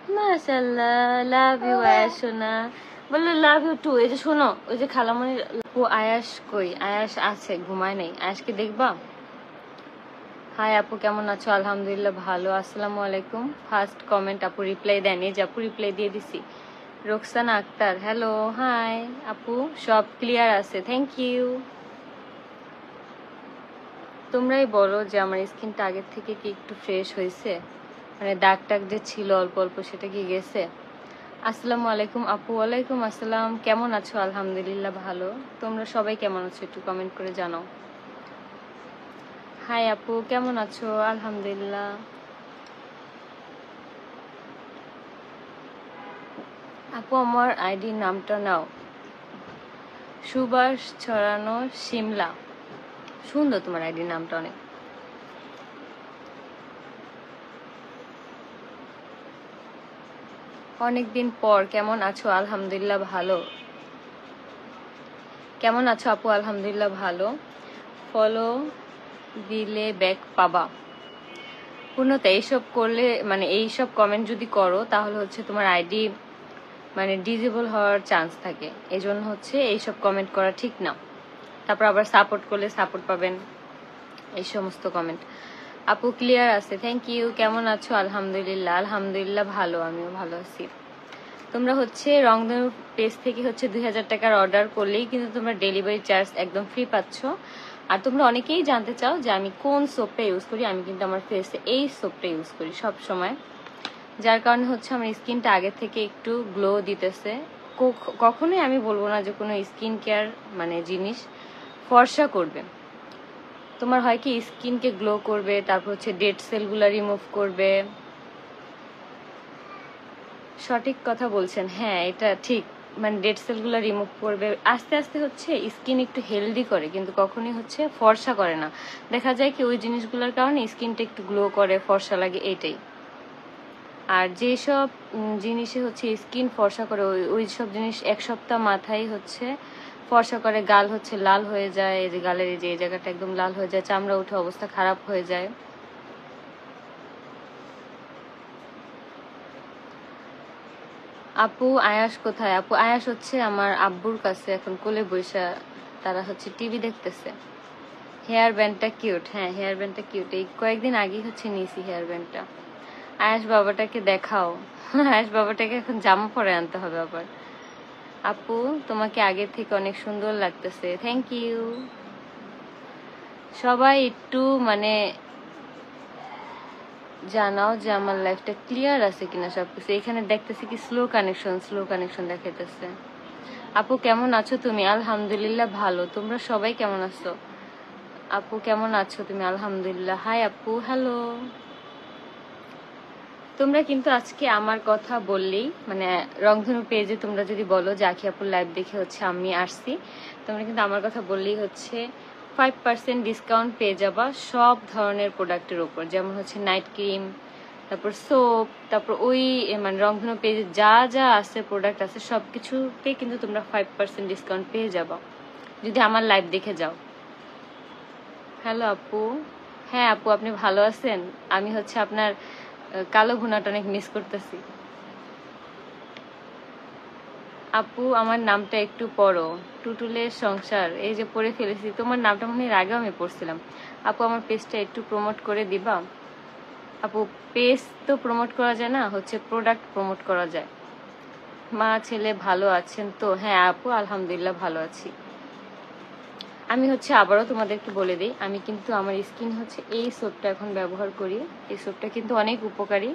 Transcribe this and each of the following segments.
মাশাআল্লাহ, love you আয়াস সোনা। বললো লাভ ইউ টু। এই যে শোনো, ওই যে খালামণির আপু আয়াস কই? আয়াস আছে, ঘুমায় নাই। আয়াসকে দেখবা? হাই আপু, কেমন আছো? আলহামদুলিল্লাহ ভালো। আসসালামু আলাইকুম। ফার্স্ট কমেন্ট আপু রিপ্লাই দেয়নি, যে আপু রিপ্লাই দিয়ে দিছি। রোকসানা আক্তার, হ্যালো হাই আপু, সব ক্লিয়ার আছে, থ্যাংক ইউ। তোমরাই বলো যে আমার স্কিনটা আগের থেকে কি একটু ফ্রেশ হয়েছে, মানে দাগ টাগ যে ছিল অল্প অল্প সেটা কি গেছে? আসসালামু আলাইকুম আপু। ওয়ালাইকুম আসসালাম, কেমন আছো? আলহামদুলিল্লাহ ভালো। তোমরা সবাই কেমন আছো একটু কমেন্ট করে জানাও। হাই আপু, কেমন আছো? আলহামদুলিল্লাহ। আপু আমার আইডি নামটা নাও, সুভাষ ছড়ানো শিমলা। সুন্দর তোমার আইডি নামটা অনেক। অনেকদিন পর, কেমন আছো? আলহামদুলিল্লাহ ভালো। কেমন আছো আপু? আলহামদুলিল্লাহ ভালো। ফলো দিলে ব্যাক পাবা। পূর্ণতা এইসব করলে, মানে এইসব কমেন্ট যদি করো তাহলে হচ্ছে তোমার আইডি মানে ডিজেবল হওয়ার চান্স থাকে, এই জন্য হচ্ছে এইসব কমেন্ট করা ঠিক না। তারপর আবার সাপোর্ট করলে সাপোর্ট পাবেন, এই সমস্ত কমেন্ট। আপু ক্লিয়ার আছে, থ্যাংক ইউ। কেমন আছো? আলহামদুলিল্লাহ। আলহামদুলিল্লাহ ভালো, আমিও ভালো আছি। তোমরা হচ্ছে রংধনু পেজ থেকে হচ্ছে 2000 টাকার অর্ডার করলেই কিন্তু তোমরা ডেলিভারি চার্জ একদম ফ্রি পাচ্ছ। আর তোমরা অনেকেই জানতে চাও যে আমি কোন সোপটা ইউজ করি। আমি কিন্তু আমার ফেসে এই সোপটা ইউজ করি সব সময়, যার কারণে হচ্ছে আমার স্কিনটা আগে থেকে একটু গ্লো দিতেছে। কখনোই আমি বলবো না যে কোনো স্কিন কেয়ার মানে জিনিস ফর্সা করবে। তোমার হয় কি স্কিনকে গ্লো করবে, তারপর হচ্ছে ডেড সেলগুলো রিমুভ করবে। সঠিক কথা বলছেন, হ্যাঁ এটা ঠিক, মানে ডেড সেলগুলো রিমুভ করবে। আস্তে আস্তে হচ্ছে স্কিন একটু হেলদি করে, কিন্তু কখনোই হচ্ছে ফর্সা করে না। দেখা যায় কি ওই জিনিসগুলোর কারণে স্কিনটা একটু গ্লো করে, ফর্সা লাগে, এইটাই। আর যেসব জিনিসে হচ্ছে স্কিন ফর্সা করে ওই সব জিনিস এক সপ্তাহ মাথায় হচ্ছে ফর্সা করে, গাল হচ্ছে লাল হয়ে যায়, এই যে গালের এই যে এই জায়গাটা একদম লাল হয়ে যায়, চামড়া উঠে অবস্থা খারাপ হয়ে যায়। আপু আয়াস কোথায়? আপু আয়াস হচ্ছে আমার আব্বুর কাছে এখন কোলে বৈশা, তারা হচ্ছে টিভি দেখতেছে। হেয়ার ব্যান্ডটা কিউট, হ্যাঁ হেয়ার ব্যান্ডটা কিউট, এই কয়েকদিন আগেই হচ্ছে নিয়েছি হেয়ার ব্যান্ডটা। আয়াস বাবাটাকে দেখাও। আয়াস বাবাটাকে এখন জামা পরে আনতে হবে আবার। আপু তোমাকে আগের থেকে অনেক সুন্দর লাগতেছে, থ্যাংক ইউ। সবাই একটু মানে জানাও যে আমার লাইফটা ক্লিয়ার আছে কিনা সবকিছু। এখানে দেখতেছি কি স্লো কানেকশন দেখাইতেছে। আপু কেমন আছো তুমি? আলহামদুলিল্লাহ ভালো। তোমরা সবাই কেমন আছো? আপু কেমন আছো তুমি? আলহামদুলিল্লাহ। হাই আপু, হ্যালো। তোমরা কিন্তু আজকে আমার কথা বললেই, মানে রংধনু পেজে তোমরা যদি বলো যে আখি আপুর লাইভ দেখে হচ্ছে আমি আসছি, তোমরা কিন্তু আমার কথা বললেই হচ্ছে 5% ডিসকাউন্ট পেয়ে যাবা সব ধরনের প্রোডাক্টের উপর। যেমন হচ্ছে নাইট ক্রিম, তারপর সোপ, তারপর ওই মানে রংধনু পেজে যা যা আছে প্রোডাক্ট আছে সব কিছুতে কিন্তু তোমরা 5% ডিসকাউন্ট পেয়ে যাবা যদি আমার লাইভ দেখে যাও। হ্যালো আপু। হ্যাঁ আপু, আপনি ভালো আছেন? আমি হচ্ছে আপনার কালো ভুনাটা অনেক মিস করতেছি। আপু আমার নামটা একটু পড়ো, টুটুলের সংসার, এই যে পড়ে ফেলেছি। তোমার নামটা মনে হয় আগেও আমি পড়ছিলাম। আপু আমার পেজটা একটু প্রমোট করে দিবা? আপু পেজ তো প্রমোট করা যায় না, হচ্ছে প্রোডাক্ট প্রমোট করা যায়। মা ছেলে ভালো আছেন তো? হ্যাঁ আপু আলহামদুলিল্লাহ ভালো আছি। আমি হচ্ছে আবারও তোমাদেরকে বলে দিই, আমি কিন্তু আমার স্কিন হচ্ছে এই সোপটা এখন ব্যবহার করি। এই সোপটা কিন্তু অনেক উপকারী।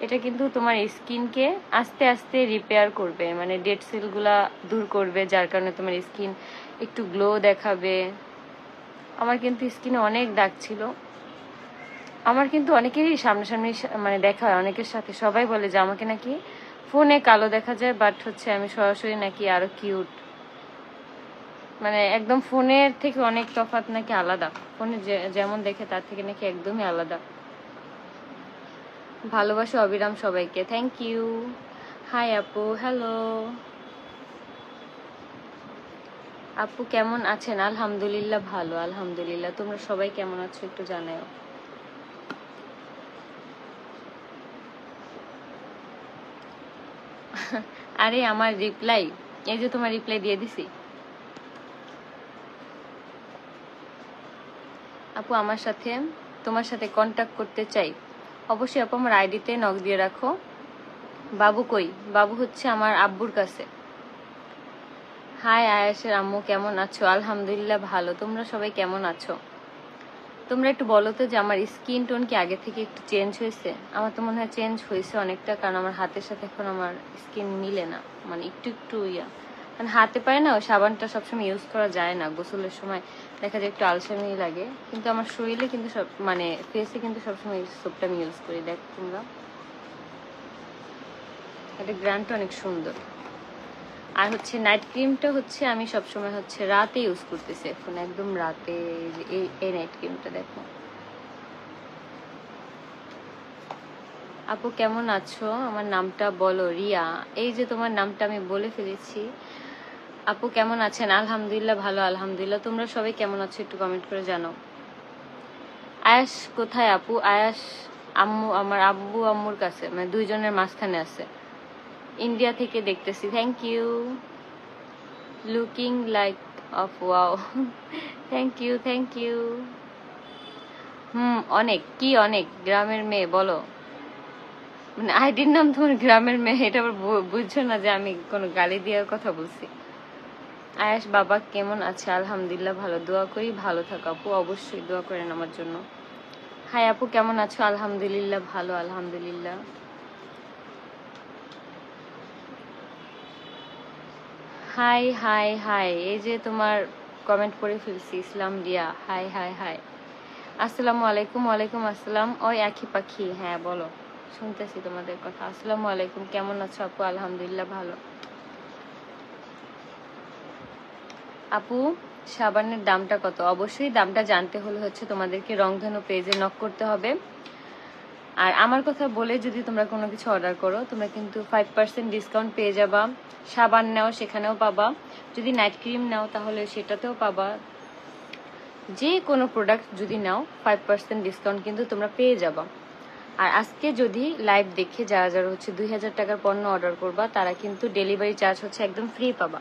এটা কিন্তু তোমার স্কিনকে আস্তে আস্তে রিপেয়ার করবে, মানে ডেড সেলগুলা দূর করবে, যার কারণে তোমার স্কিন একটু গ্লো দেখাবে। আমার কিন্তু স্কিনে অনেক দাগ ছিল। আমার কিন্তু অনেকেরই সামনাসামনি মানে দেখা হয় অনেকের সাথে, সবাই বলে যে আমাকে নাকি ফোনে কালো দেখা যায়, বাট হচ্ছে আমি সরাসরি নাকি আরো কিউট, মানে একদম ফোনের থেকে অনেক তফাৎ নাকি আলাদা। ফোনে যেমন দেখে তার থেকে নাকি একদমই আলাদা। ভালোবাসা অবিরাম সবাইকে, থ্যাংক ইউ। হাই আপু, হ্যালো। আপু কেমন আছেন? আলহামদুলিল্লাহ ভালো, আলহামদুলিল্লাহ। তোমরা সবাই কেমন আছো একটু জানাও। আরে আমার রিপ্লাই, এই যে তোমার রিপ্লাই দিয়ে দিছি। আপু তোমার সাথে কন্ট্যাক্ট করতে চাই। অবশ্যই আপু আমার আইডিতে নক দিয়ে রাখো। বাবু কই? বাবু হচ্ছে আমার আব্বুর কাছে। হাই আয়াসের আম্মু, কেমন আছো? আলহামদুলিল্লাহ ভালো। তোমরা সবাই কেমন আছো? তোমরা একটু বলো তো যে আমার স্কিন টোন কি আগে থেকে একটু চেঞ্জ হয়েছে? আমার তো মনে হয় চেঞ্জ হয়েছে অনেকটা, কারণ আমার হাতের সাথে এখন আমার স্কিন মিলে না, মানে একটু একটু মানে হাতে পায় না, সাবানটা সবসময় ইউজ করা যায় না, গোসলের সময় দেখা যায় একটু আলসামি লাগে, কিন্তু আমার শরীরে কিন্তু সব মানে ফেসে কিন্তু সবসময় সোপটা আমি ইউজ করি। দেখ তোমরা, এটা গ্রান্ডটা অনেক সুন্দর। আর হচ্ছে নাইট ক্রিমটা হচ্ছে আমি সবসময় হচ্ছে রাতে ইউজ করতেছি এখন, একদম রাতে। এই নাইট ক্রিমটা দেখো। আপু কেমন আছো? আমার নামটা বলো। রিয়া। এই যে তোমার নামটা আমি বলে ফেলেছি। আপু কেমন আছেন? আলহামদুলিল্লাহ ভালো, আলহামদুলিল্লাহ। তোমরা সবাই কেমন আছো একটু কমেন্ট করে জানো। আয়াস কোথায় আপু? আয়াস আমার আব্বু আম্মুর কাছে, মানে দুইজনের মাঝখানে আছে। ইন্ডিয়া থেকে দেখতেছি। Thank you. Looking like of wow. Thank you, thank you. অনেক কি? অনেক গ্রামের মেয়ে বলো, মানে আইডির নাম তোমার গ্রামের মেয়ে, এটা আবার বুঝছো না যে আমি কোনো গালি দেওয়ার কথা বলছি? আয়াস বাবা কেমন আছে? আলহামদুলিল্লাহ ভালো, দোয়া করি ভালো থাকো আপু, অবশ্যই দোয়া করেন আমার জন্য। হাই আপু কেমন আছো? আলহামদুলিল্লাহ ভালো, আলহামদুলিল্লাহ। হাই হাই হাই, এই যে তোমার কমেন্ট করে ফেলছি। ইসলাম রিয়া, হাই হাই হাই। আসসালামু আলাইকুম। ওয়ালাইকুম আসসালাম। ওই একই পাখি, হ্যাঁ বলো, শুনতেছি তোমাদের কথা। আসসালামু আলাইকুম, কেমন আছো আপু? আলহামদুলিল্লাহ ভালো। আপু সাবানের দামটা কত? অবশ্যই দামটা জানতে হলে হচ্ছে তোমাদেরকে রংধনু পেজে নক করতে হবে। আর আমার কথা বলে যদি তোমরা কোনো কিছু অর্ডার করো, তোমরা কিন্তু 5% ডিসকাউন্ট পেয়ে যাবা। সাবান নাও সেখানেও পাবা, যদি নাইট ক্রিম নাও তাহলে সেটাতেও পাবা। যে কোনো প্রোডাক্ট যদি নাও 5% ডিসকাউন্ট কিন্তু তোমরা পেয়ে যাবা। আর আজকে যদি লাইভ দেখে যারা যারা হচ্ছে 2000 টাকার পণ্য অর্ডার করবা, তারা কিন্তু ডেলিভারি চার্জ হচ্ছে একদম ফ্রি পাবা।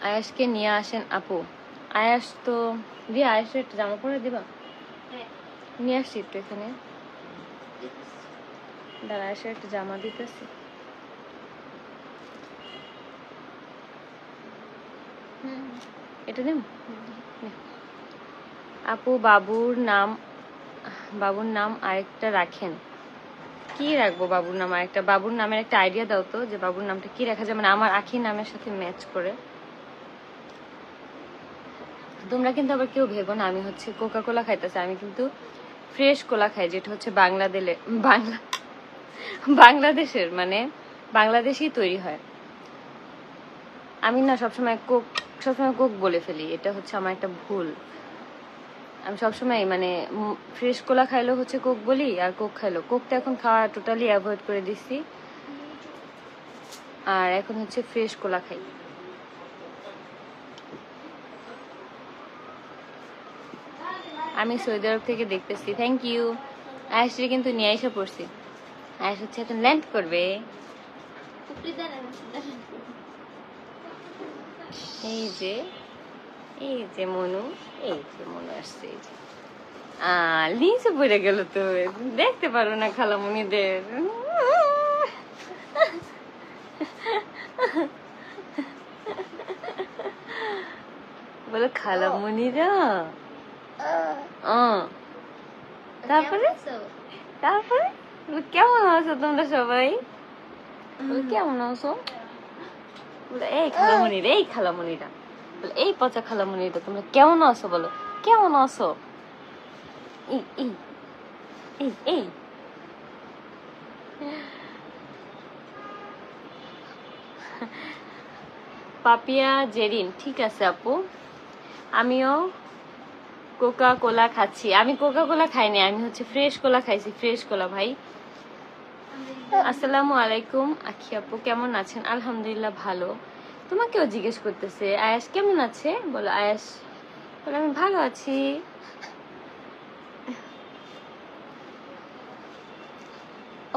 আয়াসকে নিয়ে আসেন আপু। আয়াস তো দিয়ে, আয়াসের একটা জামা পরে দিবা? নিয়ে আসছি একটু এখানে, দাঁড়া, আয়াসের একটা জামা দিতেছি। এটা দেব আপু। বাবুর নাম আরেকটা রাখেন। কি রাখবো বাবুর নাম আরেকটা? বাবুর নামের একটা আইডিয়া দাও তো, যে বাবুর নামটা কি রাখা যায়, মানে আমার আখির নামের সাথে ম্যাচ করে। তোমরা কিন্তু আবার কেউ ভেবো না আমি হচ্ছে কোকা কোলা খাইতেছি, আমি কিন্তু ফ্রেশ কোলা খাই, যেটা হচ্ছে বাংলাদেশের, মানে বাংলাদেশেই তৈরি হয়। আমি না সবসময় কোক বলে ফেলি, এটা হচ্ছে আমার একটা ভুল। আমি সবসময় মানে ফ্রেশ কোলা খাইলেও হচ্ছে কোক বলি, আর কোক খাইলেও। কোকটা এখন খাওয়া টোটালি অ্যাভয়েড করে দিচ্ছি, আর এখন হচ্ছে ফ্রেশ কোলা খাই। আমি সৌদি আরব থেকে দেখতেছি। Thank you. আয়েশরে কিন্তু নিয়ে এসে পড়ছি। আয়েশ হচ্ছে এখন ল্যান্ড করবে। এই যে মনু আসছে। এই যে নিচে পড়ে গেল, তো দেখতে পারো না খালামণিদের। বলো খালামণিরা। তারপরে কেমন আছো তোমরা সবাই? কেমন আছো? এই খালামণিরা, এই পচা খালামণিরা, তোমরা কেমন আছো? বলো কেমন আছো? এই পাপিয়া জেরিন, ঠিক আছে আপু। আমিও কোকা কোলা খাচ্ছি। আমি কোকা কোলা খাইনি, আমি হচ্ছে ফ্রেশ কোলা খাইছি। ফ্রেশ কোলা ভাই। আসসালামু আলাইকুম। আখি আপু কেমন আছেন? আলহামদুলিল্লাহ ভালো। তোমাকেও জিজ্ঞেস করতেছে আয়াস কেমন আছে, বলো। আয়াস বলে আমি ভালো আছি।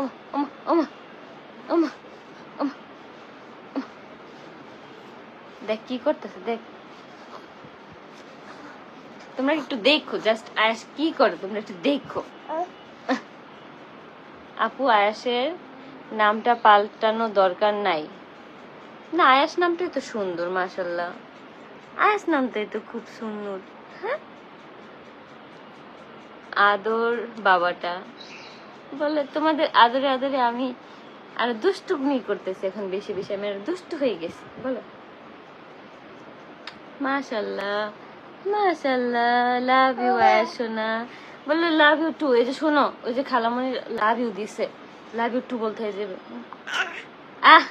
ওমা ওমা ওমা ওমা ওমা। দেখ কি করতেছে, দেখ তোমরা একটু দেখো, জাস্ট আয়াস কি করে তোমরা একটু দেখো। আপু আয়াসের নামটা পাল্টানো দরকার নাই। না, আয়াস নামটাই তো সুন্দর, মাশাল্লাহ। আয়াস নামটাই তো খুব সুন্দর। হ্যাঁ, আদর বাবাটা বলে তোমাদের আদরে আদরে আমি আর দুষ্টুমি করতেছি এখন, বেশি বেশি আমি আর দুষ্টু হয়ে গেছি বলো। মাশাল্লাহ মাশাল্লাহ, লাভ ইউ আয়াস সোনা। বললো লাভ ইউ টু। এই যে শোনো, ওই যে খালামণি লাভ ইউ দিছে, লাভ ইউ টু বলতে হয় যে আহ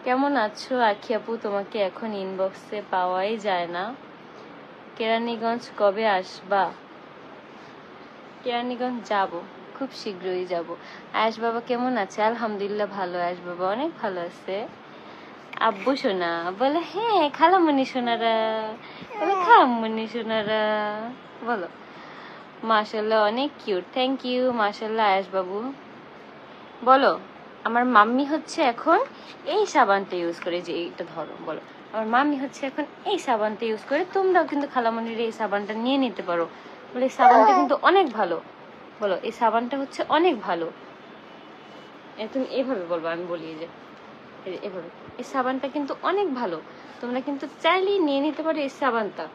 কেমন আছো আখি আপু? তোমাকে এখন ইনবক্সে পাওয়াই যায় না। কেরানীগঞ্জ কবে আসবা? কেরানীগঞ্জ যাব, খুব শীঘ্রই যাব। আয়াস বাবা কেমন আছে? আলহামদুলিল্লাহ ভালো, আয়াস বাবা অনেক ভালো আছে। আব্বু সোনা বলে হ্যাঁ খালামণি সোনারা, বলে খালামণি সোনারা বলো। মাশাল্লাহ অনেক কিউট, থ্যাংক ইউ। মাশাল্লাহ আয়াস বাবু বলো। আমার মাম্মি হচ্ছে এখন এই সাবানটা ইউজ করে, যে এইটা ধরো বলো। আমার মাম্মি হচ্ছে এখন এই সাবানটা ইউজ করে, তোমরাও কিন্তু খালামণির এই সাবানটা নিয়ে নিতে পারো। বলে এই সাবানটা কিন্তু অনেক ভালো, বলো এই সাবানটা হচ্ছে অনেক ভালো। তুমি এভাবে বলবো, আমি বলি যে এভাবে, এই সাবানটা কিন্তু অনেক ভালো, তোমরা কিন্তু চাইলেই নিয়ে নিতে পারো এই সাবানটা।